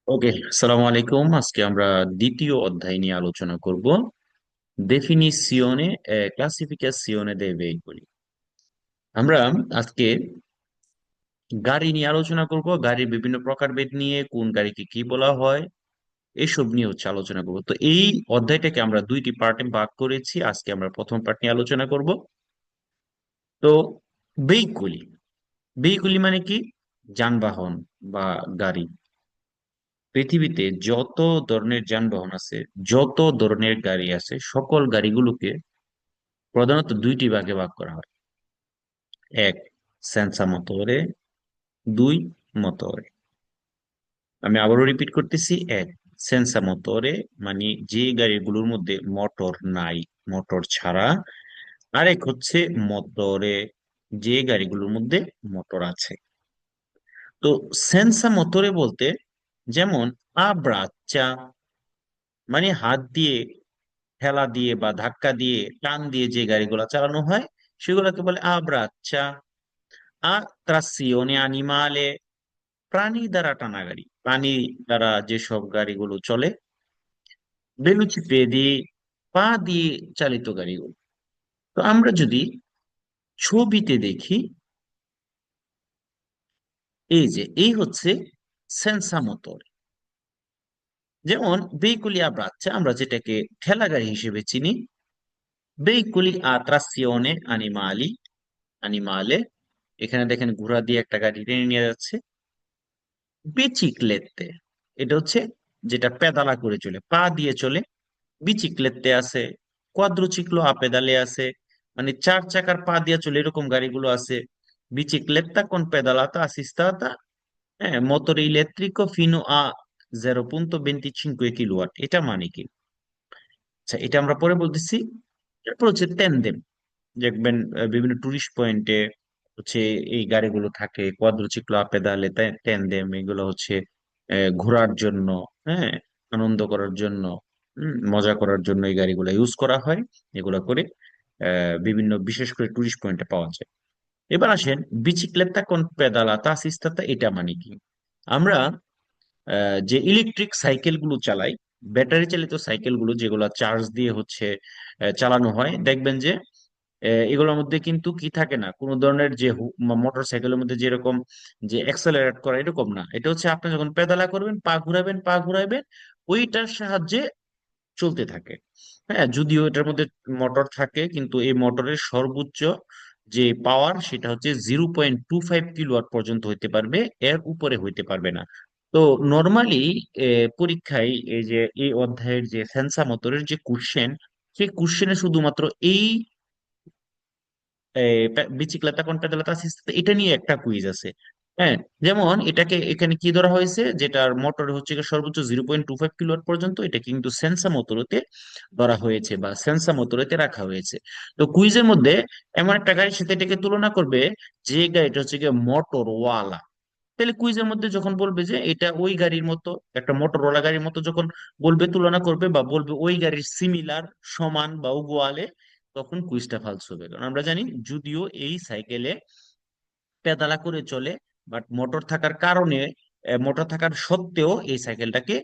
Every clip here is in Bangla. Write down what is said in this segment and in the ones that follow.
ওকে, আসসালামু আলাইকুম। আজকে আমরা দ্বিতীয় অধ্যায় নিয়ে আলোচনা করব। definizione e classificazione dei veicoli। আমরা আজকে গাড়ি নিয়ে আলোচনা করব, গাড়ির বিভিন্ন প্রকারভেদ নিয়ে, কোন গাড়িকে কি বলা হয় এসব নিয়ে হচ্ছে আলোচনা করব। তো এই অধ্যায়টাকে আমরা দুইটি পার্টে ভাগ করেছি। আজকে আমরা প্রথম পার্ট নিয়ে আলোচনা করব। তো ভেহিকুলি ভেহিকুলি মানে কি? যানবাহন বা গাড়ি। পৃথিবীতে যত ধরনের যানবাহন আছে, যত ধরনের গাড়ি আছে, সকল গাড়িগুলোকে প্রধানত দুইটি ভাগে ভাগ করা হয়। এক, সেন্সা মোটরে। দুই, মোটরে। আমি আবারও রিপিট করতেছি। এক, সেন্সা মোটরে, মানে যে গাড়িগুলোর মধ্যে মোটর নাই, মোটর ছাড়া। আরেক হচ্ছে মোটরে, যে গাড়িগুলোর মধ্যে মোটর আছে। তো সেন্সা মোটরে বলতে, যেমন আব্রাচ্চা, মানে হাত দিয়ে, ঠেলা দিয়ে বা ধাক্কা দিয়ে, টান দিয়ে যে গাড়িগুলো চালানো হয় সেগুলোকে বলে আব্রাচ্চা। আ ট্রাসিওনে আনিমালে, প্রাণী দ্বারা টানা গাড়ি, প্রাণী দ্বারা যেসব গাড়িগুলো চলে। ভেলোচিপেডি, পা দিয়ে চালিত গাড়িগুলো। তো আমরা যদি ছবিতে দেখি, এই যে এই হচ্ছে সেন্সা মোটর। যেমন ভেহিকুলি আব্রাচ্চা, আমরা যেটাকে ঠেলা গাড়ি হিসেবে চিনি। ভেহিকুলি আ ট্রাসিওনে আনিমালি, আনিমালে, এখানে দেখেন ঘোড়া দিয়ে একটা গাড়ি টেনে নিয়ে যাচ্ছে। বিচিক্লেতে, এটা হচ্ছে যেটা পেদালা করে চলে, পা দিয়ে চলে। বিচিক্লেতে আছে। কোয়াদ্রোচিক্লো আ পেদালে আছে, মানে চার চাকার পা দিয়ে চলে এরকম গাড়িগুলো আছে। বিচিক্লেতা কোন পেদালাতা আসিস্তাতা, হ্যাঁ, মোটর ইলেকট্রিকো ফিনো আ 0.25 কিলোওয়াট, এটা মানে কি? আচ্ছা, এটা আমরা পরে বলতেছি। এরপর হচ্ছে ট্যান্ডেম। দেখবেন বিভিন্ন টুরিস্ট পয়েন্টে হচ্ছে এই গাড়িগুলো থাকে, কোয়াদ্রোচিক্লো আ পেদালে, ট্যান্ডেম, এগুলো হচ্ছে ঘোরার জন্য, হ্যাঁ, আনন্দ করার জন্য, মজা করার জন্য এই গাড়িগুলো ইউজ করা হয়। এগুলো করে বিভিন্ন, বিশেষ করে টুরিস্ট পয়েন্টে পাওয়া যায়। এবার আসেন বিচিক্লেতা কোন পেদালাতা সিস্তাতা, এটা মানে কি? আমরা যে ইলেকট্রিক সাইকেল গুলো চালাই, ব্যাটারি চালিত সাইকেল গুলো যেগুলো চার্জ দিয়ে হচ্ছে চালানো হয়, দেখবেন যে এগুলোর মধ্যে কিন্তু কি থাকে না, কোনো ধরনের যে মোটর সাইকেলের মধ্যে যেরকম যে অ্যাক্সেলারেট করা, এরকম না। এটা হচ্ছে আপনি যখন পেদালা করবেন, পা ঘুরাবেন, পা ঘুরাবেন, ওইটার সাহায্যে চলতে থাকে। হ্যাঁ, যদিও এটার মধ্যে মোটর থাকে, কিন্তু এই মোটরের সর্বোচ্চ যে পাওয়ার সেটা হচ্ছে 0.25 কিলোওয়াট পর্যন্ত হইতে পারবে, এর উপরে হইতে পারবে না। তো নর্মালি পরীক্ষায় এই যে এই অধ্যায়ের যে সেন্সা মোটরের যে কোশ্চেন, সেই কোশ্চেনে শুধুমাত্র এই বিচিক্লেতা কোন পেদালাতা সিস্টেম, এটা নিয়ে একটা কুইজ আছে। হ্যাঁ, যেমন এটাকে এখানে কি ধরা হয়েছে, যেটার মোটর হচ্ছে গিয়ে সর্বোচ্চ 0.25 কিলোওয়াট পর্যন্ত, এটা কিন্তু সেন্সা মোটরতে ধরা হয়েছে বা সেন্সা মোটরতে রাখা হয়েছে। তো কুইজের মধ্যে এমন একটা গাড়ির সাথে এটাকে তুলনা করবে, যে গাড়িটা হচ্ছে গিয়ে মোটর ওয়ালা। তাহলে কুইজের মধ্যে যখন বলবে যে এটা ওই গাড়ির মতো, একটা মোটরওয়ালা গাড়ির মতো যখন বলবে, তুলনা করবে বা বলবে ওই গাড়ির সিমিলার, সমান বা উগুয়ালে, তখন কুইজটা ফালস হবে। কারণ আমরা জানি, যদিও এই সাইকেলে পেদালা করে চলে, বাট মোটর থাকার কারণে, মোটর থাকার সত্ত্বেও এই সাইকেলটাকে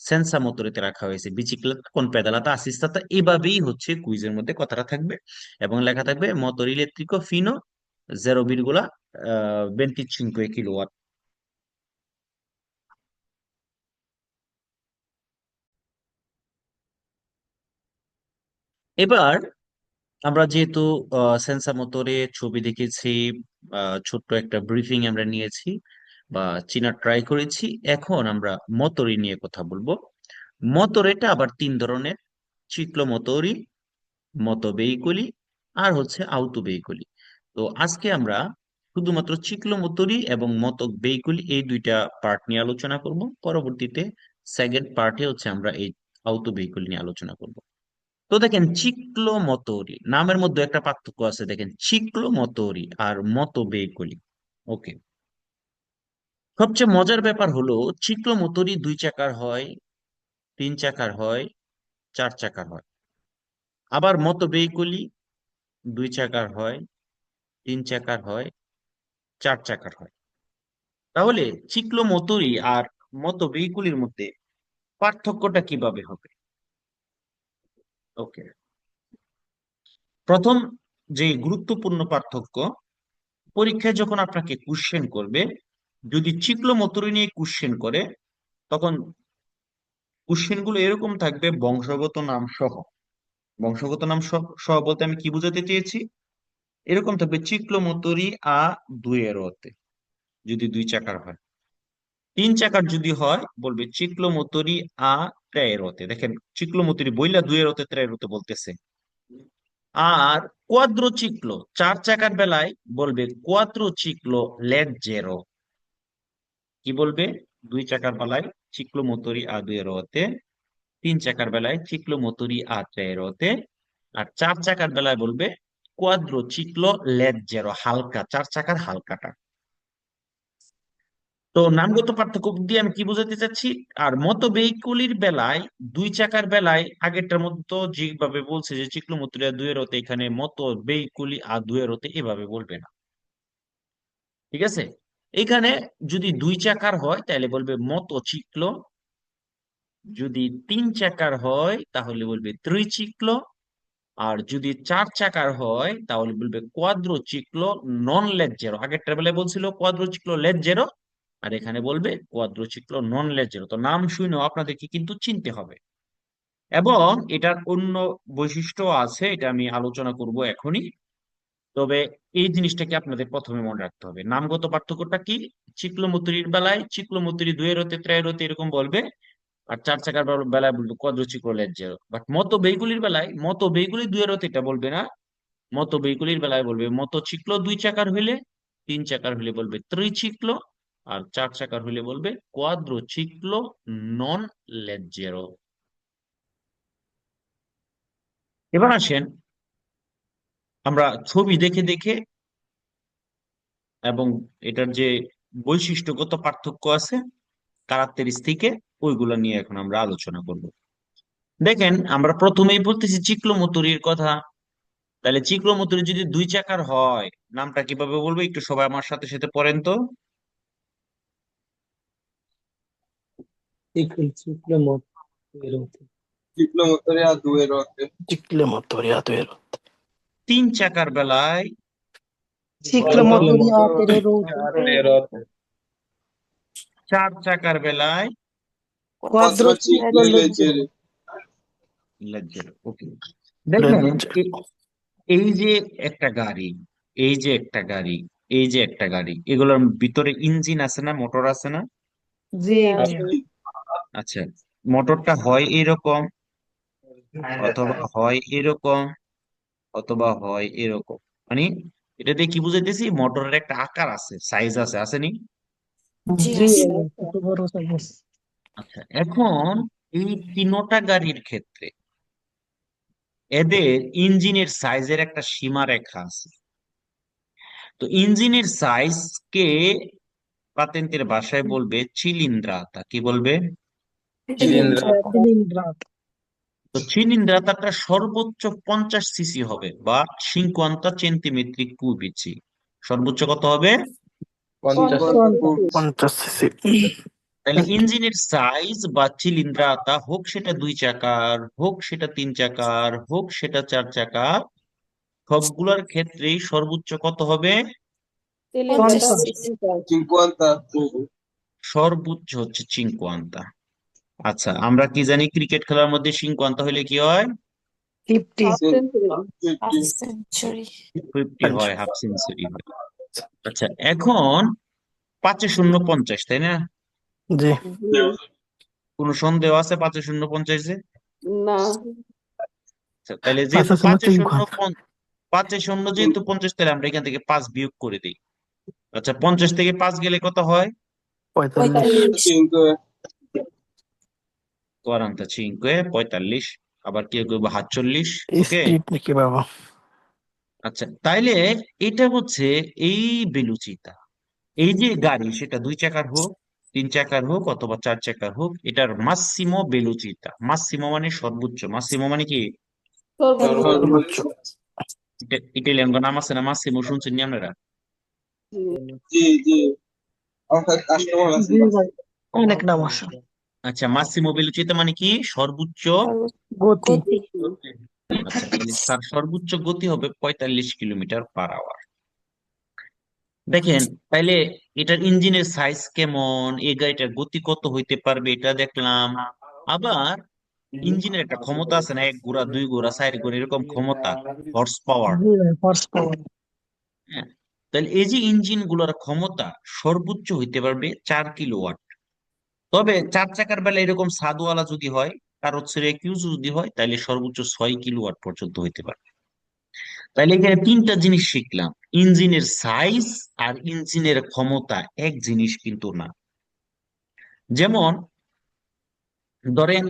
সেন্সা মোটরেতে রাখা হয়েছে। বিচিক্লেতা কোন পেদালাতা আসিস্তাতা, এভাবেই হচ্ছে কুইজের মধ্যে কথাটা থাকবে। এবং লেখা থাকবে মোটর ইলেকট্রিকো ফিনো 0,25 কিলোওয়াট। এবার আমরা যেহেতু সেন্সা মোটরে ছবি দেখেছি, ছোট্ট একটা ব্রিফিং আমরা নিয়েছি বা চিনার ট্রাই করেছি, এখন আমরা মোটরি নিয়ে কথা বলবো। মোটরেটা আবার তিন ধরনের: চিক্লো মোটরি, মতো বেইকুলি, আর হচ্ছে আউতো বেইকুলি। তো আজকে আমরা শুধুমাত্র চিক্লো মোটরি এবং মতো বেইকুলি, এই দুইটা পার্ট নিয়ে আলোচনা করব। পরবর্তীতে সেকেন্ড পার্টে হচ্ছে আমরা এই আউতো বেইকুলি নিয়ে আলোচনা করব। তো দেখেন, চিক্লো মতোরি নামের মধ্যে একটা পার্থক্য আছে। দেখেন, চিক্লো মতোরি আর মতো বেইকুলি। ওকে, সবচেয়ে মজার ব্যাপার হলো, চিক্লো মতোরি দুই চাকার হয়, তিন চাকার হয়, চার চাকার হয়। আবার মতো বেইকুলি দুই চাকার হয়, তিন চাকার হয়, চার চাকার হয়। তাহলে চিক্লো মতোরি আর মতভেহিকুলির মধ্যে পার্থক্যটা কিভাবে হবে? ওকে, প্রথম যে গুরুত্বপূর্ণ পার্থক্য, পরীক্ষায় যখন আপনাকে কোশ্চেন করবে, যদি চিক্লোমোটরি নিয়ে কোশ্চেন করে, তখন কোশ্চেন গুলো এরকম থাকবে বংশগত নাম সহ। বংশগত নাম সহ সহ বলতে আমি কি বোঝাতে চেয়েছি, এরকম থাকবে চিক্লোমোটরি আ দুয়ের অতে, যদি দুই চাকার হয়। তিন চাকার যদি হয় বলবে চিক্লোমোটরি আ ত্রয়ের অতে। দেখেন চিক্লোমোটরি বইলা দুয়ের অতে ত্রয়ের অতে বলতেছে। আর কোয়াদ্রোচিক্লো চার চাকার বেলায় বলবে কোয়াদ্রোচিক্লো লেজ্জেরো। কি বলবে? দুই চাকার বেলায় চিক্লোমোটরি আ দুয়ের অতে, তিন চাকার বেলায় চিক্লোমোটরি আ ত্রয়ের অতে, আর চার চাকার বেলায় বলবে কোয়াদ্রোচিক্লো লেজ্জেরো, হালকা, চার চাকার হালকাটা। তো নামগত পার্থক্য দিয়ে আমি কি বোঝাতে চাচ্ছি? আর মতভেহিকুলির বেলায়, দুই চাকার বেলায় আগেরটার মতো যেভাবে বলছে যে চিক্লোমোটরিয়া দুয়ের হতে, এখানে মতভেহিকুলি আর দুয়ের হতে এভাবে বলবে না। ঠিক আছে? এখানে যদি দুই চাকার হয় তাহলে বলবে মতোচিক্লো, যদি তিন চাকার হয় তাহলে বলবে ত্রিচিক্লো, আর যদি চার চাকার হয় তাহলে বলবে কোয়াদ্রোচিক্লো নন লেজ্জেরো। আগেরটার বেলায় বলছিল কোয়াদ্রোচিক্লো লেজ্জেরো, আর এখানে বলবে কোয়াদ্রোচিক্লো নন লেজ্জেরো। তো নাম শুনেও আপনাদেরকে কিন্তু চিনতে হবে। এবং এটার অন্য বৈশিষ্ট্য আছে, এটা আমি আলোচনা করব এখনই। তবে এই জিনিসটাকে আপনাদের প্রথমে মনে রাখতে হবে, নামগত পার্থক্যটা কি। চিক্লোমুত্রির বেলায় চিক্লোমুত্রি দুয়ের হতে ত্রয়ের হতে এরকম বলবে, আর চার চাকার বেলায় বলবে কোয়াদ্রোচিক্লো লেজ্জেরো। বাট মতো বেগুলির বেলায় মতো বেগুলি দুয়ের হতে এটা বলবে না। মতো বেগুলির বেলায় বলবে মতোচিক্লো দুই চাকার হইলে, তিন চাকার হইলে বলবে ত্রিচিক্লো, আর চার চাকার হইলে বলবে কোয়াদ্রোচিক্লো নন লেজ্জেরো। এবার আসেন আমরা ছবি দেখে দেখে এবং এটার যে বৈশিষ্ট্যগত পার্থক্য আছে, ক্যারেক্টারিস্টিকে, ওইগুলো নিয়ে এখন আমরা আলোচনা করব। দেখেন আমরা প্রথমেই বলতেছি চিক্লোমোটরির কথা। তাহলে চিক্লোমোটরি যদি দুই চাকার হয়, নামটা কিভাবে বলবো একটু সবাই আমার সাথে সাথে পড়েন তো। ডিপ্লোমোটরিয়া দুয়ের অতে। Ciclomotoriato. তিন চাকার বেলায় Ciclomotoria তের অতে। চার চাকার বেলায় কোয়াড্রোচিক্লো লেজেরে। লেজ্জেরো। ওকে, দেখেন এই যে একটা গাড়ি, এই যে একটা গাড়ি, এই যে একটা গাড়ি, এগুলোর ভিতরে ইঞ্জিন আছে না, মোটর আছে না? আচ্ছা, মোটরটা হয় এরকম, অথবা হয় এরকম, অথবা হয় এরকম। মানে এটা দিয়ে কি বুঝাইতেছি, মোটরের একটা আকার আছে, সাইজ আছে, আসেনি? আচ্ছা, এখন এই তিনোটা গাড়ির ক্ষেত্রে এদের ইঞ্জিনের সাইজের একটা সীমা রেখা আছে। তো ইঞ্জিনের সাইজ কে পাতেন্তের ভাষায় বলবে চিলিন্দ্রাতা। কি বলবে? চিলিন্দ্রাতা। তো চিলিন্দ্রাতাটা সর্বোচ্চ 50 সিসি হবে, বা 50 সেন্টিমেট্রি কিউবিci। সর্বোচ্চ কত হবে? 50 ফুট। 50 cc. তাহলে ইঞ্জিনের সাইজ বা চিলিন্দ্রাতা, হোক সেটা দুই চাকার, হোক সেটা তিন চাকার, হোক সেটা চার চাকার, সবগুলোর ক্ষেত্রেই সর্বোচ্চ কত হবে? 50 সর্বোচ্চ হচ্ছে 50। আচ্ছা, আমরা কি জানি ক্রিকেট খেলার মধ্যে 50 হলে কি হয়? 50 হয়, হাফ সেঞ্চুরি হয়। আচ্ছা, এখন 5 x 0 50, তাই না? জি। কোনো সন্দেহ আছে 5 x 0 50-এ? না। আচ্ছা, তাহলে যেহেতু 50 5 এ 0 যেহেতু 50, তাহলে আমরা এখান থেকে 5 বিয়োগ করে দিই। আচ্ছা, 50 থেকে 5 গেলে কত হয়? 45. 45, আবার কেউ কেউ 48। ওকে, Speed নাকি বাবা? আচ্ছা, তাইলে এটা হচ্ছে এই বেলুচিটা, এই যে গাড়ি, সেটা দুই চাকার হোক, তিন চাকার হোক, অথবা চার চাকার হোক, এটার মাসিমো বেলুচিটা। মাসিমো মানে সর্বোচ্চ, মাসিমো মানে কি? সর্বোচ্চ। ইটালিয়ান নাম আছে না মাসিমো, শুনছেন নি আপনারা? জি জি, আমার কাছে কাস্টমার আছে। অনেক নাম আছে। আচ্ছা, মাসিমো ভেলোচিতে মানে কি? সর্বোচ্চ গতি। গতি। আচ্ছা, তাহলে তার সর্বোচ্চ গতি হবে 45 কিলোমিটার/আওয়ার। দেখেন, তাইলে এটার ইঞ্জিনের সাইজ কেমন, এই গাড়িটার গতি কত হইতে পারবে এটা দেখলাম। আবার ইঞ্জিনের একটা ক্ষমতা আছে না, 1 ঘোড়া 2 ঘোড়া 4 ঘোড়া এরকম ক্ষমতা, হর্স পাওয়ার। জি ভাই, হর্স পাওয়ার। হ্যাঁ, তাহলে এই যে ইঞ্জিন গুলোর ক্ষমতা সর্বোচ্চ হইতে পারবে 4 কিলোওয়াট। তবে 4 চাকার বেলা এরকম সাদওয়ালা যদি হয়, কারোর কিউজ যদি হয়, তাহলে সর্বোচ্চ 6 কিলোওয়াট পর্যন্ত হইতে পারে। তাইলে এখানে তিনটা জিনিস শিখলাম। ইঞ্জিনের সাইজ আর ইঞ্জিনের ক্ষমতা এক জিনিস কিন্তু না। যেমন ধরেন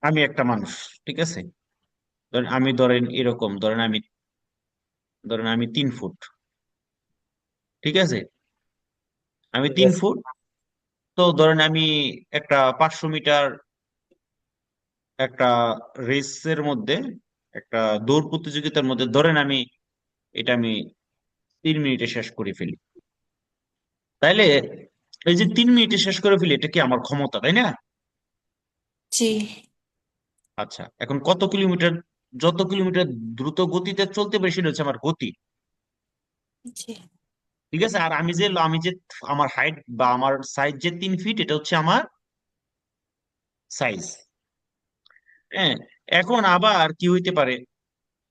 আমি একটা মানুষ, ঠিক আছে? ধরেন এরকম, ধরেন আমি 3 ফুট, ঠিক আছে? আমি 3 ফুট। তো ধরেন আমি একটা 500 মিটার একটা রেসের মধ্যে, একটা দৌড় প্রতিযোগিতার মধ্যে ধরেন আমি 3 মিনিটে শেষ করে ফেলি। তাইলে এই যে 3 মিনিটে শেষ করে ফেলি, এটা কি আমার ক্ষমতা, তাই না? জি। আচ্ছা, এখন কত কিলোমিটার, যত কিলোমিটার দ্রুত গতিতে চলতে পারি সেটা হচ্ছে আমার গতি, জি। ঠিক আছে? আর আমি যে আমার হাইট বা আমার সাইজ যে 3 ফিট, এটা হচ্ছে আমার সাইজ। হ্যাঁ, এখন আবার কি হইতে পারে,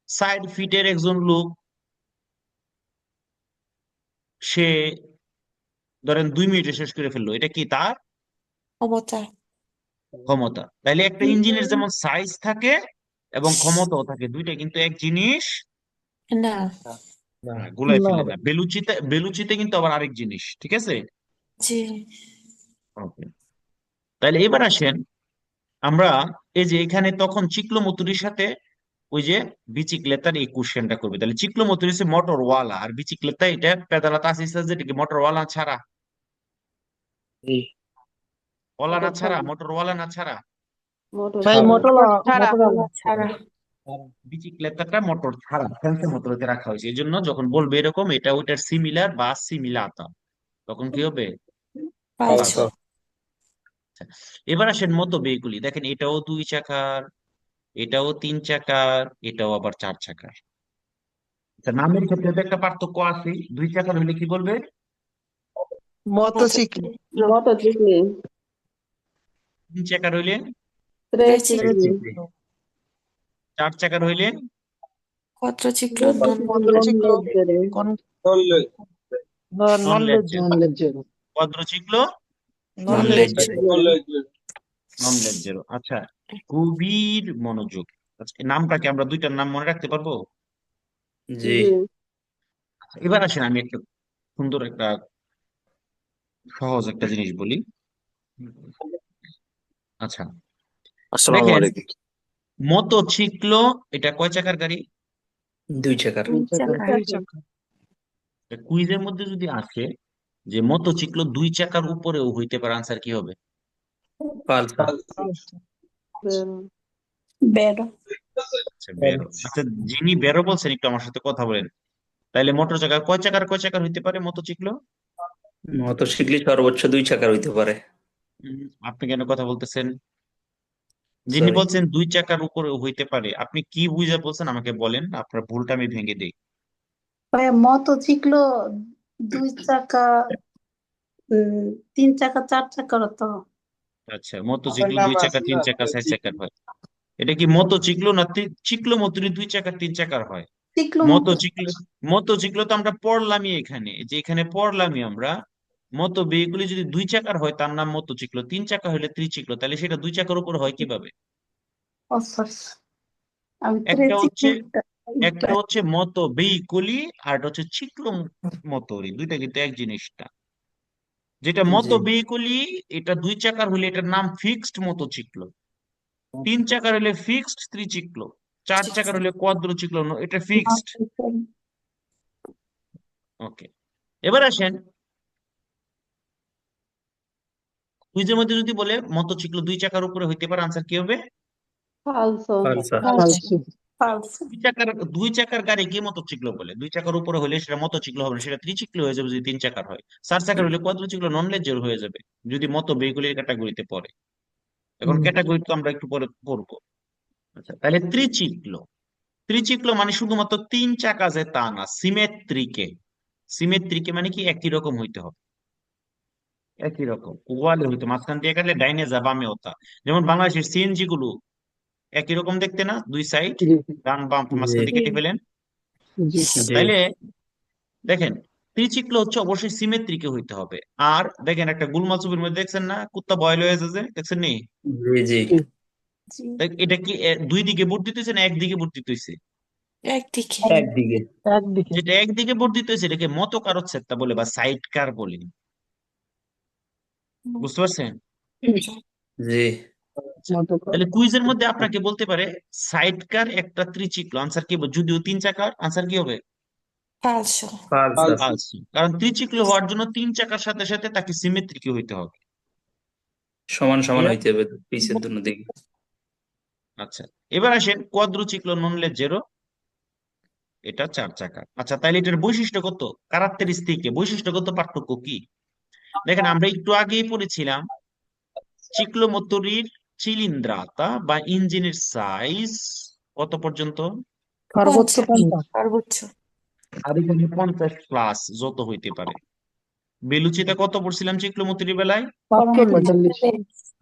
4 ফিটের একজন লোক, সে ধরেন 2 মিনিটে শেষ করে ফেললো, এটা কি তার ক্ষমতা। ক্ষমতা? তাইলে একটা ইঞ্জিনের যেমন সাইজ থাকে এবং ক্ষমতাও থাকে, দুইটা কিন্তু এক জিনিস না। না। গুলাই না ফেলে না, ভাই। বেলুচিতে বেলুচিতে কিন্তু আবার আরেক জিনিস, ঠিক আছে? জি। ওকে, তাইলে এবার আসেন আমরা, এই যে এখানে তখন চিক্লোমতুরির সাথে ওই যে বিচিক্লেতার এই কোশ্চেনটা করবে। তাহলে চিক্লোমতুরি হচ্ছে মোটর ওয়ালা, আর বিচিক্লেতা এটা পেদালাতা আসিস, যেটাকে মোটর ওয়ালা ছাড়া, ওয়ালা না ছাড়া, মোটর ওয়ালা না ছাড়া। ভাই মোটরলা, ছাড়া। মোটরলা। ছাড়া। বিচিক্লেতাটা মোটর ছাড়া, ফ্যান্সি মোটরতে রাখা হয়েছে, এই জন্য যখন বলবে এরকম এটা ওইটার সিমিলার বা সিমিলাতা, তখন কি হবে? পালস। পালসার। আচ্ছা, এবার আসেন মতো বেগুলি, দেখেন এটাও 2 চাকার, এটাও 3 চাকার, এটাও আবার 4 চাকার। আচ্ছা, নামের ক্ষেত্রে তো একটা পার্থক্য আছে, 2 চাকার হইলে কি বলবে? মোটরসাইকেল। মোটরসাইকেল, 3 চাকার হইলে? ট্রাইসাইকেল। ট্রাইসাইকেল। 4 চাকার হইলে? কোয়াড্রোচিক্ল। কোয়াড্রোচিক্ল। কোন চললে নন নন লেজ্জের। লেজ্জের। কোয়াড্রোচিক্ল নন নন লেজ্জের। লেজ্জের। চললে নন লেজ্জের। আচ্ছা, গভীর মনোযোগ। আচ্ছা, এই নামটাকে আমরা দুইটার নাম মনে রাখতে পারবো? জি। এবার আসেন আমি একটা সুন্দর একটা সহজ একটা জিনিস বলি। আচ্ছা, আসসালামু দেখেন আলাইকুম। মোটরসাইকেল, এটা কয় চাকার গাড়ি? 2 চাকার। 2 চাকার। দুই চাকা। কুইজের মধ্যে যদি আসে যে মোটরসাইকেল 2 চাকার উপরেও হইতে পারে, আনসার কি হবে? পালসার। বেরো। আচ্ছা, বেরো। আচ্ছা, যিনি বেরো বলছেন একটু আমার সাথে কথা বলেন। তাইলে মোটর চাকার কয় চাকার হইতে পারে মোটরসাইকেল? মোটরসাইকেল সর্বোচ্চ 2 চাকার হইতে পারে। আপনি কেন কথা বলতেছেন? যিনি সরি। বলছেন 2 চাকার উপরে হইতে পারে, আপনি কি বুঝে বলছেন আমাকে বলেন, আপনার ভুলটা আমি ভেঙে দেই। মোটরসাইকেল 2 চাকা, 3 চাকা 4 চাকার তো। আচ্ছা, মোটরসাইকেল 2 চাকা 3 চাকা 4 চাকার হয়। এটা কি মোটরসাইকেল না চিকলো মতুরি 2 চাকার 3 চাকার হয়? সাইক্লোমোটর। মোটরসাইকেল, মোটরসাইকেল তো আমরা পড়লামই এখানে, যে এখানে পড়লামই আমরা। মতো ভেহিকুলি যদি 2 চাকার হয় তার নাম মোটরসাইকেল, 3 চাকা হলে ত্রিচিক্ল, তাহলে সেটা 2 চাকার উপর হয় কিভাবে? ও সরি, আমি একটা হচ্ছে ট্রাইসাইকেলটা। একটা হচ্ছে মতো ভেহিকুলি, আর একটা হচ্ছে চিক্লো মতরি, দুইটা কিন্তু এক জিনিসটা। যেটা মতো জি। ভেহিকুলি, এটা 2 চাকার হলে এটার নাম ফিক্সড মোটরসাইকেল, 3 চাকার হলে ফিক্সড ত্রিচিক্ল, 4 চাকার হলে কোয়াড্রোচিক্ল, এটা ফিক্সড। ওকে, এবার আসেন কুইজের মধ্যে যদি বলে মোটরসাইকেল 2 চাকার উপরে হইতে পারে, আনসার কি হবে? পালসার। পালসার। পালস। দুই চাকার গাড়িকে মোটরসাইকেল বলে। দুই চাকার উপরে হলে সেটা মোটরসাইকেল হবে না, সেটা ত্রিচক্র হয়ে যাবে যদি তিন চাকার হয়। চার চাকার হলে কোয়াড্রোচিক্ল নন লেজার হয়ে যাবে যদি মতো ভেহিকুলের ক্যাটাগরিতে পড়ে। এখন ক্যাটাগরি তো আমরা একটু পরে পড়বো। আচ্ছা, তাহলে ত্রিচিক্ল। ত্রিচিক্ল মানে শুধুমাত্র তিন চাকা যে তা না, সিমেট্রিকে। সিমেট্রিকে মানে কি একই রকম হইতে হবে, একই রকম ওয়ালে হইতে, মাঝখান দিয়ে কাটলে ডাইনে যা বামে ওতা। যেমন বাংলাদেশের সিএনজি গুলো একই রকম দেখতে না, দুই সাইড ডান বাম জি মাঝখান দিয়ে কেটে ফেলেন। জি জি তাইলে দেখেন ত্রিচিক্ল হচ্ছে অবশ্যই সিমেট্রিকে হইতে হবে। আর দেখেন একটা গুলমাল ছবির মধ্যে দেখছেন না, কুত্তা বয়েল হয়ে যাচ্ছে, দেখছেন নি? জি জি জি। এটা কি দুই দিকে বর্ধিত হয়েছে না একদিকে বর্ধিত হয়েছে? একদিকে। একদিকে। একদিকে যেটা একদিকে বর্ধিত হয়েছে এটাকে মতকারচ্ছেদটা বলে বা সাইড কার বলি। বুঝতে পারছেন? জি মতো করে। তাহলে কুইজের মধ্যে আপনাকে বলতে পারে সাইড কার একটা ত্রিচিক্ল, আনসার কি হবে? যদিও তিন চাকার, আনসার কি হবে? পালসো। পালসার। পালস। কারণ ত্রিচিক্ল হওয়ার জন্য তিন চাকার সাথে সাথে তাকে সিমেট্রিক হইতে হবে। সমান সমান Clear? হইতে হবে পিছের দুনো দিকে। আচ্ছা, এবার আসেন কোয়াড্রোচিক্ল নন লেজেরো, এটা চার চাকা। আচ্ছা, তাহলে এটার বৈশিষ্ট্য কত, ক্যারেক্টারিস্টিক বৈশিষ্ট্যগত পার্থক্য কি? দেখেন আমরা একটু আগেই পড়েছিলাম চিক্লোমোটরির চিলিন্দ্রাতা বা ইঞ্জিনের সাইজ কত পর্যন্ত? সর্বোচ্চ 50 50। সর্বোচ্চ। আর এখানে 50 প্লাস যত হইতে পারে। বেলুচিতে কত পড়ছিলাম চিক্লোমোটরির বেলায়? 45।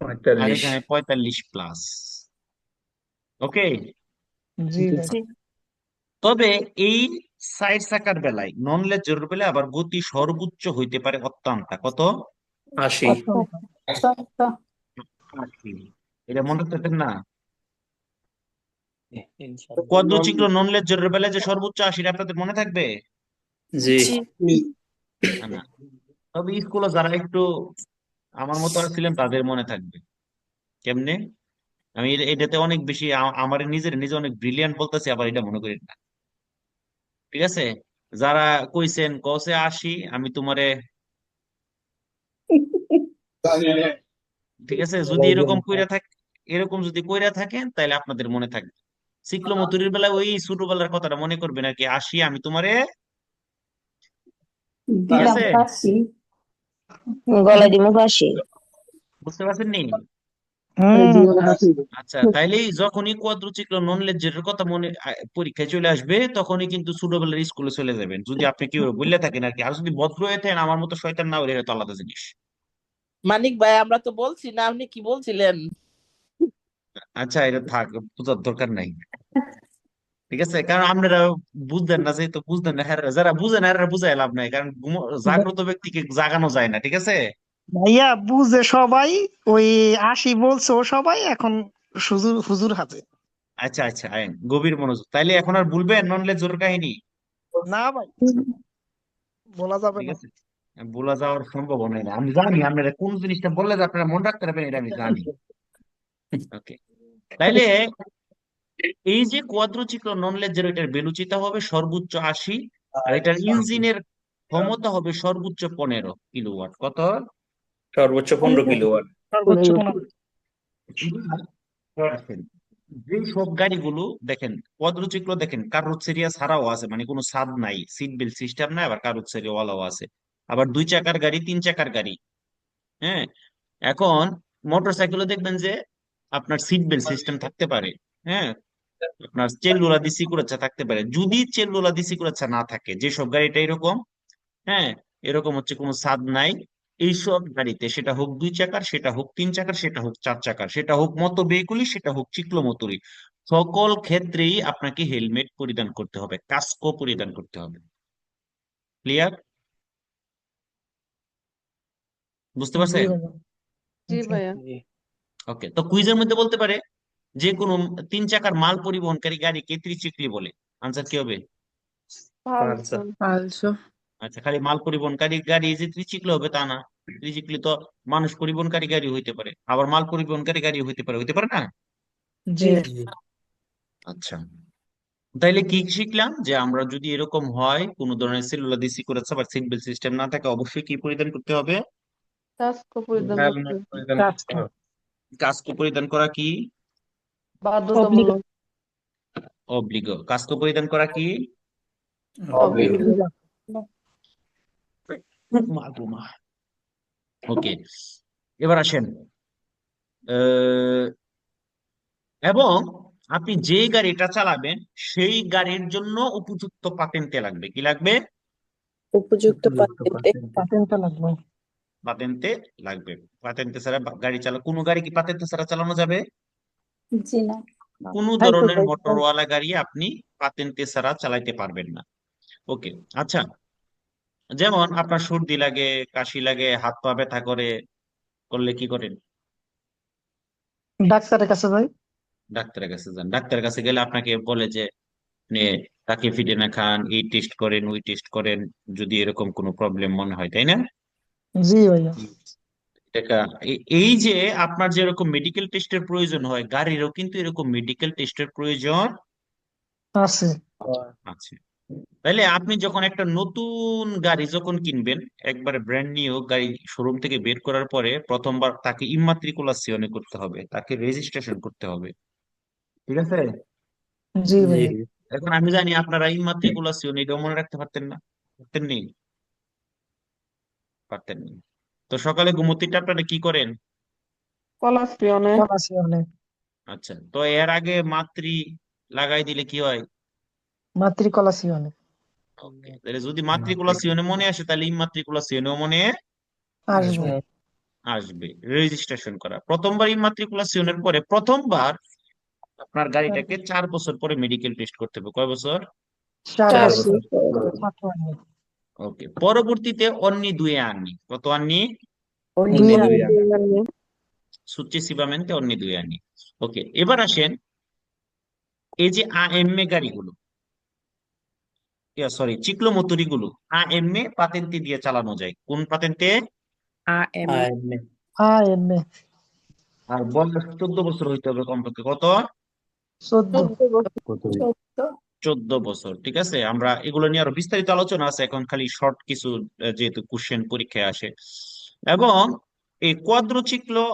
আর 45। এখানে 45 প্লাস। ওকে। জি ভাই। জি। তবে এই সাইড চাকার বেলায় নন লেজারের বেলায় আবার গতি সর্বোচ্চ হইতে পারে অত্যন্ত কত? 80। আচ্ছা। 80। এটা মনে রাখতেন না? কোয়াড্রোচিক্ল নন লেজারের বেলায় যে সর্বোচ্চ 80, আপনাদের মনে থাকবে? জি জি। না, তবে স্কুলে যারা একটু আমার মতো ছিলেন তাদের মনে থাকবে। কেমনে? আমি এটাতে অনেক বেশি আমার নিজে অনেক ব্রিলিয়ান্ট বলতেছি, আবার এটা মনে করি না। ঠিক আছে, যারা কইছেন কসে 80, আমি তোমারে, ঠিক আছে, যদি এরকম কইরা থাক, এরকম যদি কইরা থাকেন তাহলে আপনাদের মনে থাকবে। সিক্লোমতুরির বেলা ওই ছোটবেলার কথাটা মনে করবেন আর কি, 80 আমি তোমারে, ঠিক দিলাম আছে? 80। গলায় দিমু ফাঁসি। বুঝতে পারছেন নি? জি আচ্ছা, তাইলেই যখনই কোয়াড্রোচিক্ল নন লেজারের কথা মনে পরীক্ষায় চলে আসবে তখনই কিন্তু ছোটবেলার স্কুলে চলে যাবেন, যদি আপনি কি বললে থাকেন আর কি। আর যদি ভদ্র হয়ে থাকেন আমার মতো শয়তান না হলে এটা তো আলাদা জিনিস। মানিক ভাই, আমরা তো বলছি না, আপনি কি বলছিলেন? আচ্ছা, এটা থাক, বোঝার দরকার নাই। ঠিক আছে, কারণ আপনারা বুঝতেন না, যেহেতু বুঝতেন না, যারা বুঝেন এরা বুঝাই লাভ নাই, কারণ জাগ্রত ব্যক্তিকে জাগানো যায় না। ঠিক আছে। ভাইয়া বুঝে সবাই, ওই 80 বলছো সবাই, এখন হুজুর হুজুর হাতে। আচ্ছা আচ্ছা, আইন গভীর মনোযোগ। তাইলে এখন আর ভুলবেন নন লেজারের কাহিনী? না ভাই, বলা যাবে ঠিক না। আছে, ভোলা যাওয়ার সম্ভাবনা নেই। আমি জানি আপনারা কোন জিনিসটা বললে যে আপনারা মনে রাখতে পারবেন, এটা আমি জানি। ওকে, তাইলে এই যে কোয়াড্রোচিক্ল নন লেজার, এটার বেলুচিতা হবে সর্বোচ্চ 80, আর এটার ইঞ্জিনের ক্ষমতা হবে সর্বোচ্চ 15 কিলোওয়াট। কত? সর্বোচ্চ 15 কিলোওয়াট। সর্বোচ্চ 15। দেখেন, যে সব গাড়িগুলো দেখেন কোয়াড্রোচিক্ল দেখেন কারোসেরিয়া ছাড়াও আছে, মানে কোনো ছাদ নাই, সিট বেল্ট সিস্টেম নাই, আবার কারোসেরিয়া ওয়ালাও আছে। আবার দুই চাকার গাড়ি, তিন চাকার গাড়ি। হ্যাঁ, এখন মোটরসাইকেলও দেখবেন যে আপনার সিট বেল্ট সিস্টেম থাকতে পারে। হ্যাঁ, আপনার চেল্লুলা দি সিকুরেচ্ছা থাকতে পারে। যদি চেল্লুলা দি সিকুরেচ্ছা না থাকে, যেসব গাড়িটা এরকম, হ্যাঁ, এরকম হচ্ছে কোনো ছাদ নাই, এইসব গাড়িতে, সেটা হোক দুই চাকার, সেটা হোক তিন চাকার, সেটা হোক চার চাকার, সেটা হোক মতো ভেহিকুলি, সেটা হোক চিক্লোমোটরি, সকল ক্ষেত্রেই আপনাকে হেলমেট পরিধান করতে হবে, কাস্কো পরিধান করতে হবে। ক্লিয়ার? বুঝতে জি পারছেন? ভাইয়া। জি ভাইয়া। ওকে, তো কুইজের মধ্যে বলতে পারে যে কোনো তিন চাকার মাল পরিবহনকারী গাড়িকে ত্রিচক্রি বলে। আনসার কি হবে? পালসার। পালসো। আচ্ছা, খালি মাল পরিবহনকারী গাড়ি যে ত্রিচক্রি হবে তা না। ত্রিচক্রি তো মানুষ পরিবহনকারী গাড়ি হইতে পারে, আবার মাল পরিবহনকারী গাড়ি হইতে পারে না? জি আচ্ছা, তাইলে কি শিখলাম যে আমরা যদি এরকম হয় কোন ধরনের সেলুলার ডিসি করেছে বা সিট বেল্ট সিস্টেম না থাকে, অবশ্যই কি পরিধান করতে হবে? কাস্কো পরিধান করতে হেলমেট হবে। পরিধান করতে কাজটা হবে। কাস্কো পরিধান করা কি বাধ্যতামূলক। অব্লিগো। কাস্কো পরিধান করা কি? Obligo. মা গো মা। ওকে, এবার আসেন। আহ, এবং আপনি যে গাড়িটা চালাবেন সেই গাড়ির জন্য উপযুক্ত পাতেন্তে লাগবে। কি লাগবে? উপযুক্ত পাত্রে পাতেন্টটা লাগবে। পাতেন্তে লাগবে। পাতেন্তে ছাড়া গাড়ি কোনো গাড়ি কি পাতেন্তে ছাড়া চালানো যাবে? জি না। কোনো তাই তো ধরনের তাই তো। মোটরওয়ালা গাড়ি আপনি পাতেন্তে ছাড়া চালাইতে পারবেন না। ওকে, আচ্ছা, যেমন আপনার সর্দি লাগে, কাশি লাগে, হাত পা ব্যথা করলে কি করেন? ডাক্তারের কাছে যাই। ডাক্তারের কাছে যান। ডাক্তারের কাছে গেলে আপনাকে বলে যে আপনি তাকে ফিটে না খান, এই টেস্ট করেন, ওই টেস্ট করেন, যদি এরকম কোনো প্রবলেম মনে হয়, তাই না? জি ভাইয়া। এটা এই যে আপনার যেরকম মেডিকেল টেস্টের প্রয়োজন হয়, গাড়িরও কিন্তু এরকম মেডিকেল টেস্টের প্রয়োজন আছে। আছে। তাইলে আপনি যখন একটা নতুন গাড়ি যখন কিনবেন, একবারে ব্র্যান্ড নিউ গাড়ি শোরুম থেকে বের করার পরে প্রথমবার তাকে ইমাত্রিকুলাসিওনে করতে হবে, তাকে রেজিস্ট্রেশন করতে হবে। ঠিক আছে? জি ভাইয়া। এখন আমি জানি আপনারা ইমাত্রিকুলাসিওন এটাও মনে রাখতে পারতেন না, পারতেন নি? পারতেন না। তো সকালে ঘুমোতে আপনারা কি করেন? কলাসিওনে। কলাসিওনে। আচ্ছা, তো এর আগে মাতৃ লাগাই দিলে কি হয়? মাতৃকলাসিওনে। ওকে, তাহলে যদি মাতৃকুলাসিওনে মনে আসে তাহলে ইমাত্রিকুলাসিওনেও মনে আসবে। আসবে। রেজিস্ট্রেশন করা প্রথমবার ইমাত্রিকুলাসিওনের পরে প্রথমবার আপনার গাড়িটাকে 4 বছর পরে মেডিকেল টেস্ট করতে হবে। কয় বছর? 4 4 বছর। বছর ছাত্র আইনি। ওকে, পরবর্তীতে অন্নি দুয়ে আননি। কত আননি? দুই অন্য আইনি। সুccessivamente অন্নি দুয়ে আননি। ওকে, এবার আসেন এই যে আএমএ গাড়িগুলো, সরি চিক্লোমোটরি গুলো আএমএ পাতেন্তে দিয়ে চালানো যায়। কোন পাতেন্তে? AM IMA. আর বয়স 14 বছর হইতে হবে কমপক্ষে। কত? 14। 14 বছর। ঠিক আছে, আমরা এগুলো নিয়ে আরো বিস্তারিত আলোচনা আছে, এখন খালি শর্ট কিছু যেহেতু কোশ্চেন পরীক্ষায় আসে। এবং এই কোয়াদ্রোচিক্লো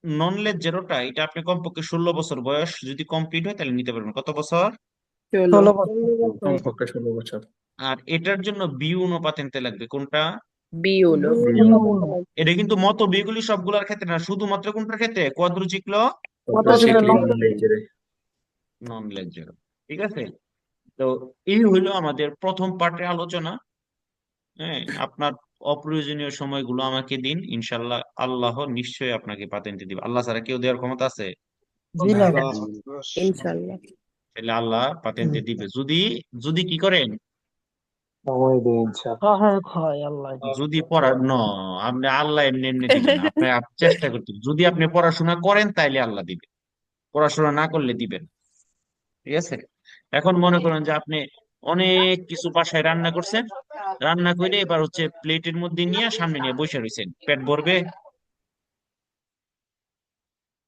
নন লেজেরোটা, এটা আপনি কমপক্ষে 16 বছর বয়স যদি কমপ্লিট হয় তাহলে নিতে পারবেন। কত বছর? 16 বছর। কমপক্ষে 16 বছর। আর এটার জন্য বিউনো পাতেন্তে লাগবে। কোনটা? বিউনো এটা কিন্তু মত বিগুলি সবগুলোর ক্ষেত্রে না, শুধুমাত্র কোনটার ক্ষেত্রে? কোয়াদ্রোচিক্লো মোটরসাইকেল নন লেজেরো। ঠিক আছে, তো এই হইলো আমাদের প্রথম পার্টের আলোচনা। হ্যাঁ, আপনার অপ্রয়োজনীয় সময়গুলো আমাকে দিন, ইনশাল্লাহ আল্লাহ নিশ্চয়ই আপনাকে পাতেন্টে দিবে। আল্লাহ ছাড়া কেউ দেওয়ার ক্ষমতা আছে? জি না। ইনশাআল্লাহ তাহলে আল্লাহ পাতেন্টে দিবে যদি যদি কি করেন? সহায়ক হয় আল্লাহ। যদি পড়া ন আপনি আল্লাহ এমনি এমনি দিবেন না। আপনি চেষ্টা করতে হবে। যদি আপনি পড়াশোনা করেন তাইলে আল্লাহ দিবে, পড়াশোনা না করলে দিবেন। ঠিক আছে, এখন মনে করেন যে আপনি অনেক কিছু বাসায় রান্না করছেন, রান্না করে এবার হচ্ছে প্লেটের মধ্যে নিয়ে সামনে নিয়ে বসে রয়েছেন, পেট ভরবে?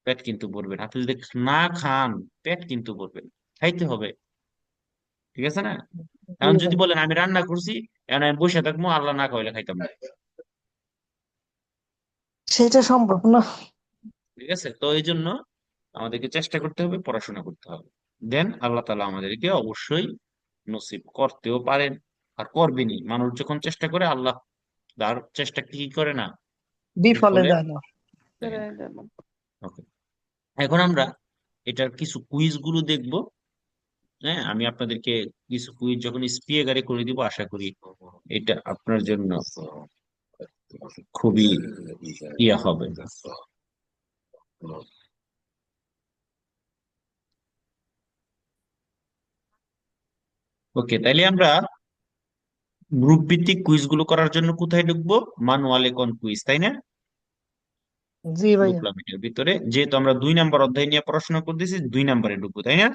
পেট কিন্তু ভরবে না। আপনি যদি না খান পেট কিন্তু ভরবে না, খাইতে হবে। ঠিক আছে না? এখন যদি বলেন আমি রান্না করছি, এখন আমি বসে থাকবো, আল্লাহ না খাইলে খাইতাম না। সেটা সম্ভব না। ঠিক আছে, তো এই জন্য আমাদেরকে চেষ্টা করতে হবে, পড়াশোনা করতে হবে। দেন আল্লাহ তাআলা আমাদেরকে অবশ্যই নসিব করতেও পারেন, আর করবেনই। মানুষ যখন চেষ্টা করে আল্লাহ তার চেষ্টা কি করে না, বিফলে বিফলে যায় না। দেয় না। ওকে, এখন আমরা এটার কিছু কুইজ গুলো দেখবো। হ্যাঁ, আমি আপনাদেরকে কিছু কুইজ যখন স্পিয়ে গাড়ি করে দিব, আশা করি এটা আপনার জন্য খুবই ইয়া হবে। ওকে, তাইলে আমরা গ্রুপ ভিত্তিক কুইজ গুলো করার জন্য কোথায় ঢুকবো? মানুয়ালে কোন কুইজ, তাই না? জি ভাইয়া। ঢুকলাম এটার ভিতরে, যেহেতু আমরা 2 নাম্বার অধ্যায় নিয়ে পড়াশোনা করতেছি, 2 নাম্বারে ঢুকবো, তাই না?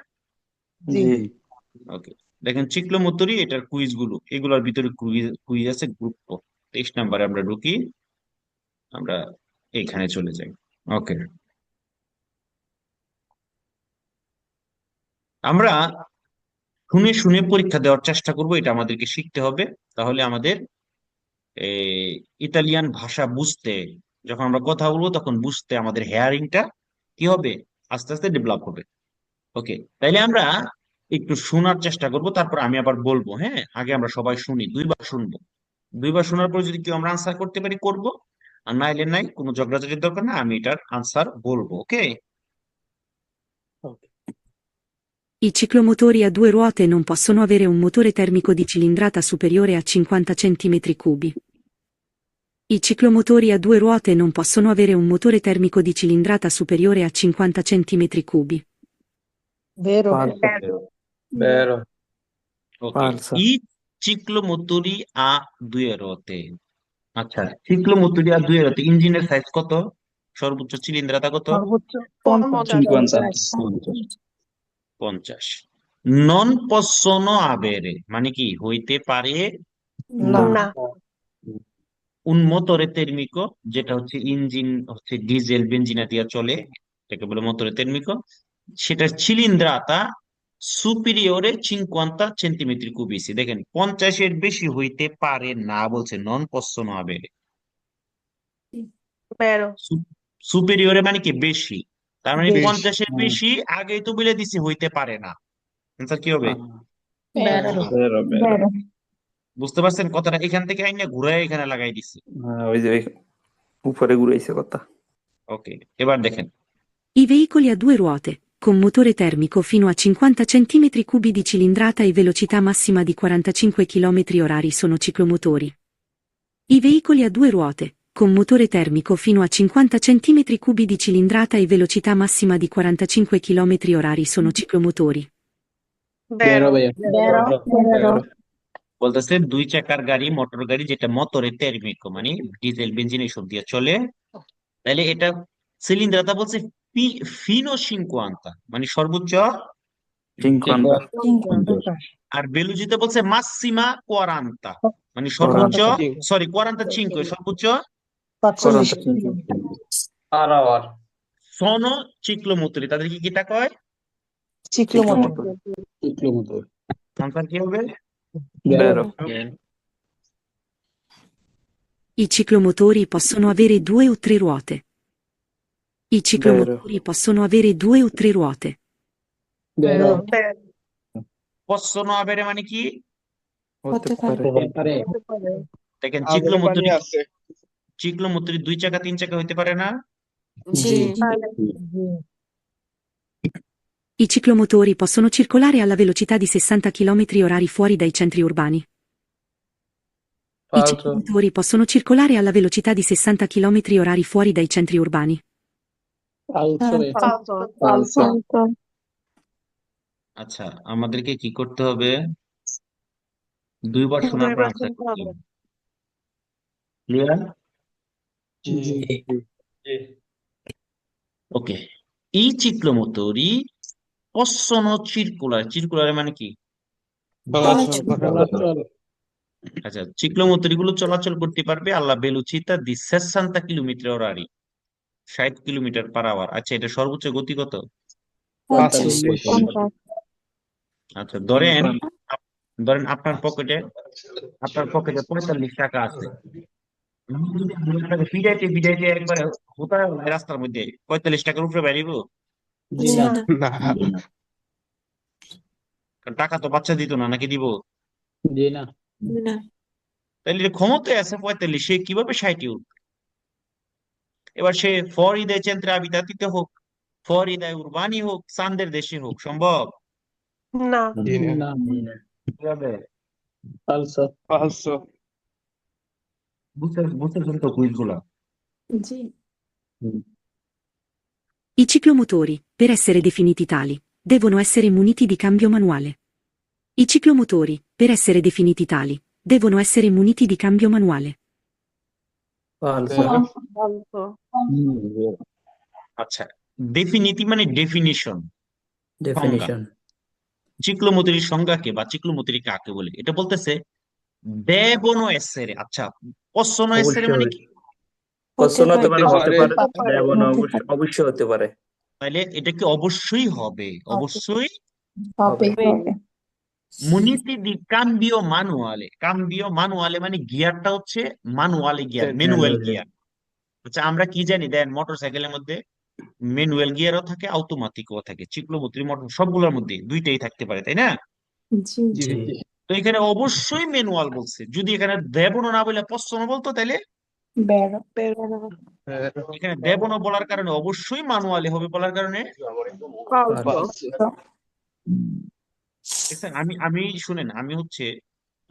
জি। ওকে, দেখেন চিক্লোমোত্তরি এটার কুইজ গুলো, এগুলোর ভিতরে কুইজ কুইজ আছে গ্রুপ 23 নাম্বারে আমরা ঢুকি, আমরা এখানে চলে যাই। ওকে, আমরা শুনে শুনে পরীক্ষা দেওয়ার চেষ্টা করব, এটা আমাদেরকে শিখতে হবে। তাহলে আমাদের এই ইতালিয়ান ভাষা বুঝতে, যখন আমরা কথা বলবো তখন বুঝতে আমাদের হেয়ারিংটা কি হবে, আস্তে আস্তে ডেভেলপ হবে। ওকে, তাইলে আমরা একটু শোনার চেষ্টা করব, তারপর আমি আবার বলবো। হ্যাঁ, আগে আমরা সবাই শুনি, দুইবার শুনবো। দুইবার শোনার পর যদি কেউ আমরা আনসার করতে পারি করব, আর নাইলে নাই, কোনো ঝগড়াঝাটির দরকার না, আমি এটার আনসার বলবো। ওকে? I ciclomotori a due ruote non possono avere un motore termico di cilindrata superiore a 50 cm3. I ciclomotori a due ruote non possono avere un motore termico di cilindrata superiore a 50 cm3. Vero. Vero. Okay, Falso. E ciclomotori a due ruote। আচ্ছা, ciclomotori a due ruote ইঞ্জিনের সাইজ কত? সর্বোচ্চ চিলিন্দ্রতা কত? সর্বোচ্চ 50। 50। নন possono avere মানে কি? হইতে পারে No. না। un motore termico, যেটা হচ্ছে ইঞ্জিন হচ্ছে ডিজেল বেঞ্জিনা দিয়ে চলে, এটাকে বলে মোটরে তেরমিকো। সেটার চিলিন্দ্রাতা সুপিরিয়রে 50 সেন্টিমিটার কুবিসি। দেখেন, 50-এর বেশি হইতে পারে না বলছে, নন possono avere। সুপিরিয়রে মানে কি? বেশি। তার মানে বেশি। 50-এর বেশি আগেই তো বলে দিছি হইতে পারে না। আনসার কি হবে? Vero. Vero, vero. বুঝতে পারছেন কথাটা? এখান থেকে আইনা ঘুরায় এখানে লাগাই দিছি। ওই যে উপরে ঘুরাইছে কথা। ওকে, এবার দেখেন। I veicoli a due ruote, con motore termico fino a 50 cm3 di cilindrata e velocità massima di 45 km/h sono ciclomotori. I veicoli a due ruote, con motore termico fino a 50 cm3 di cilindrata e velocità massima di 45 km/h sono ciclomotori. Vero, vero. Vero. বলতেছে দুই চাকার গাড়ি, মোটর গাড়ি যেটা মোটরে তেরমিকো মানে ডিজেল বেঞ্জিন এইসব দিয়ে চলে, তাহলে এটা সিলিন্ডারটা বলছে ফিনো 50 মানে সর্বোচ্চ, 50. আর বেলুজিতে বলছে মাসিমা 40 মানে সর্বোচ্চ, সরি 45 সর্বোচ্চ 45. Hour. সোনো চিক্লোমোটরি। তাদেরকে কিটা কয়? Ciclomotor. Ciclomotor. আনসার কি হবে? Vero. I ciclomotori possono avere due o tre ruote. I ciclomotori possono avere due o tre ruote. Vero. possono avere মানে কি? হতে পারে। দেখেন, চিক্লোমোটরি দুই চাকা তিন চাকা হইতে পারে না? জি। I ciclomotori possono circolare alla velocità di 60 km/h fuori dai centri urbani. I Falso. ciclomotori possono circolare alla velocità di 60 km/h fuori dai centri urbani. Falso. আচ্ছা, আমাদেরকে কি করতে হবে? দুইবার শোনার পর আনসার করতে হবে। ক্লিয়ার? ওকে, এই চিক্লোমোটরি possono circolare মানে কি? আচ্ছা, চিক্লোমোটরি গুলো চলাচল করতে পারবে আল্লাহ বেলুচিতা দি 60 km/h 60 km/h। আচ্ছা, এটা সর্বোচ্চ গতি কত? 50. আচ্ছা, ধরেন আপনার পকেটে 45 টাকা আছে। আপনাকে পিড়াইতে একবারে হোতা রাস্তার মধ্যে 45 টাকার উপরে বেরিব? জি না। কারণ টাকা তো বাচ্চা দিত না, নাকি দিব? না। তাহলে ক্ষমতায় আছে 45, সে কিভাবে 60 উঠবে? এবার সে fuori dai centri abitati হোক, fuori dai urbani হোক, চান্দের দেশে হোক, সম্ভব? কিভাবে? Falso. বুঝতেছেন তো কুইজগুলা? জি। I ciclomotori, per essere definiti tali, devono essere muniti di cambio manuale. I ciclomotori, per essere definiti tali, devono essere muniti di cambio manuale. Falso. আচ্ছা, ডেফিনিটি মানে ডেফিনিশন। Definition. চিক্লোমোটরির সংজ্ঞা কে বা চিক্লোমোটরি কাকে বলে? এটা বলতেছে দেবনো এসেরে। আচ্ছা, possono essere মানে কি? Possono হতে পারে, হতে পারে। পারে। দেব না, অবশ্যই হতে পারে। তাহলে এটা কি অবশ্যই হবে? অবশ্যই হবে। মুনিতি দি কাম্বিও মানুয়ালে। কাম্বিও মানুয়ালে মানে গিয়ারটা হচ্ছে মানুয়ালে গিয়ার, ম্যানুয়াল গিয়ার। আচ্ছা, আমরা কি জানি দেন মোটরসাইকেলের মধ্যে ম্যানুয়াল গিয়ারও থাকে, অটোমেটিকও থাকে, চিক্লোমোটরি মোটর সবগুলোর মধ্যে দুইটাই থাকতে পারে, তাই না? জি জি তো এখানে অবশ্যই ম্যানুয়াল বলছে। যদি এখানে দেবনো না বলে পশ্চন বলতো তাহলে বেরো এখানে দেবনো বলার কারণে অবশ্যই ম্যানুয়ালি হবে বলার কারণে দেখছেন, আমি আমি শুনেন, আমি হচ্ছে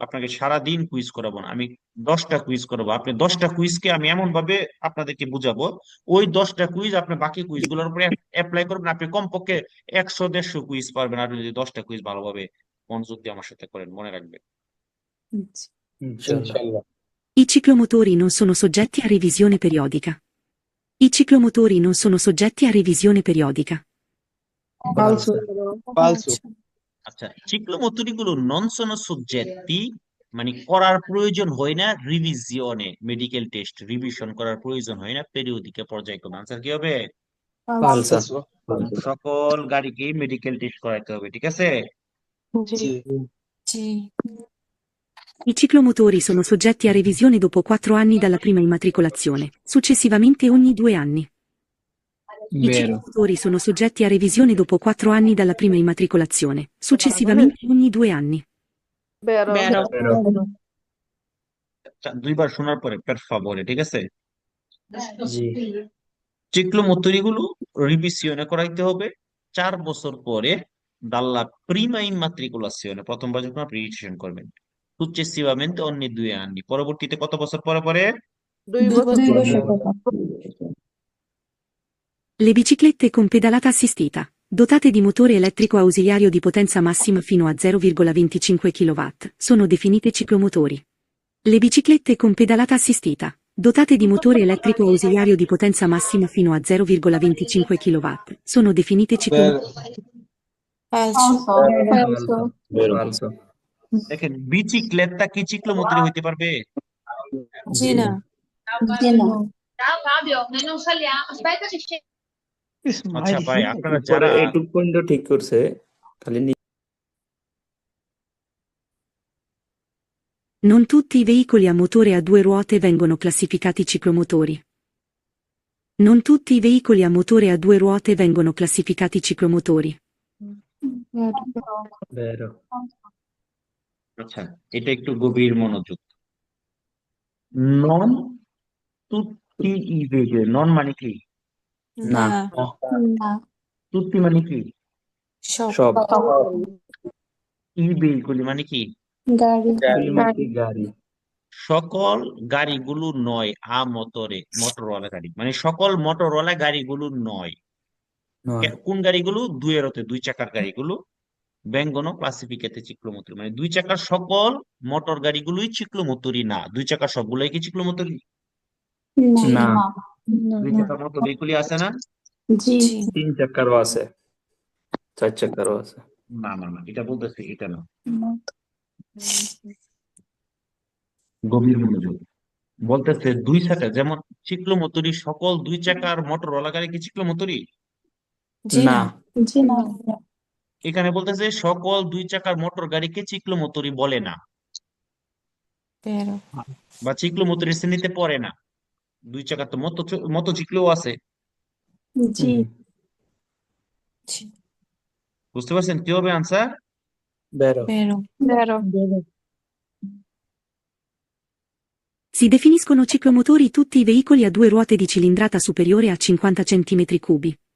আপনাকে সারা দিন কুইজ করাবো না, আমি 10টা কুইজ করাবো। আপনি 10টা কুইজকে আমি এমন ভাবে আপনাদেরকে বুঝাবো, ওই 10টা কুইজ আপনি বাকি কুইজ গুলোর উপরে অ্যাপ্লাই করবেন। আপনি কমপক্ষে 100-150 কুইজ পারবেন আর যদি 10টা কুইজ ভালোভাবে মনোযোগ দিয়ে আমার সাথে করেন, মনে রাখবেন। জি ইনশাআল্লাহ I ciclomotori non sono soggetti a revisione periodica. I ciclomotori non sono soggetti a revisione periodica. Falso. আচ্ছা, চিক্লোমোটরি গুলো নন সোনো সবজেক্টি, মানে করার প্রয়োজন হয় না রিভিজিয়নে, মেডিকেল টেস্ট রিভিশন করার প্রয়োজন হয় না পেরিওডিকে, পর্যায়ক্রমে। আনসার কি হবে? ফালসা সকল গাড়িকে মেডিকেল টেস্ট করাতে হবে, ঠিক আছে? জি জি I ciclomotori sono soggetti a revisione dopo 4 anni dalla prima immatricolazione, successivamente ogni 2 anni. I Vero. ciclomotori sono soggetti a revisione dopo 4 anni dalla prima immatricolazione, successivamente ogni 2 anni. Vero. আচ্ছা, দুইবার শোনার পরে per favore, ঠিক আছে? জি চিক্লোমোটরি গুলো রিভিশনে করাইতে হবে 4 বছর পরে dalla prima immatricolazione, প্রথমবার যখন আপনি রেজিস্ট্রেশন করবেন, successivamente ogni 2 anni, পরবর্তীতে কত বছর পরে পরে? 2 বছর Le biciclette con pedalata assistita, dotate di motore elettrico ausiliario di potenza massima fino a 0,25 kW, sono definite ciclomotori. Le biciclette con pedalata assistita, dotate di motore elettrico ausiliario di potenza massima fino a 0,25 kW, sono definite ciclomotori. falso ফালসা দেখেন, বিচিক্লেটটা কি চিক্লোমোটরি হইতে পারবে? জি না জি না আচ্ছা ভাই, আপনারা পরে যারা এইটুক পয়েন্ট ঠিক করছে খালি Non tutti i veicoli a motore a 2 ruote vengono classificati ciclomotori. Non tutti i veicoli a motore a 2 ruote vengono classificati ciclomotori. বেরো আচ্ছা, এটা একটু গভীর মনোযোগ। নন তুত্তি ই ভেহিকল, নন মানে কি? না না তুত্তি মানে কি? সব ই ভেহিকল মানে কি? গাড়ি গাড়ি সকল গাড়িগুলো নয় আ মোটরে, মোটরওয়ালা গাড়ি, মানে সকল মোটরওয়ালা গাড়িগুলো নয়। নয় কোন গাড়িগুলো? 2 2 চাকার গাড়িগুলো vengono classificate ciclomotori, মানে 2 চাকার সকল মোটর গাড়িগুলোই চিক্লোমোটরি না। 2 চাকার সবগুলোই কি চিক্লোমোটরি? না 2 চাকার মতো ভেহিকলই আছে না? জি 3 চাকারও আছে 4 চাকারও আছে না না না, এটা বলতেছি এটা না। গভীর মনোযোগ। বলতেছে 2 চাকা, যেমন চিক্লোমোটরি সকল 2 চাকার মোটরওয়ালা গাড়ি কি চিক্লোমোটরি? না জি না এখানে বলতেছে সকল 2 চাকার মোটর গাড়িকে চিক্লোমোটরি বলে না, বা চিক্লোমোটরি শ্রেণীতে পড়ে না। 2 চাকার তো মোটরসাইকেলও আছে, জি বুঝতে পারছেন কি হবে আনসার? বেরো বেরো Si definiscono ciclomotori tutti i veicoli a 2 ruote di cilindrata superiore a 50 cm3.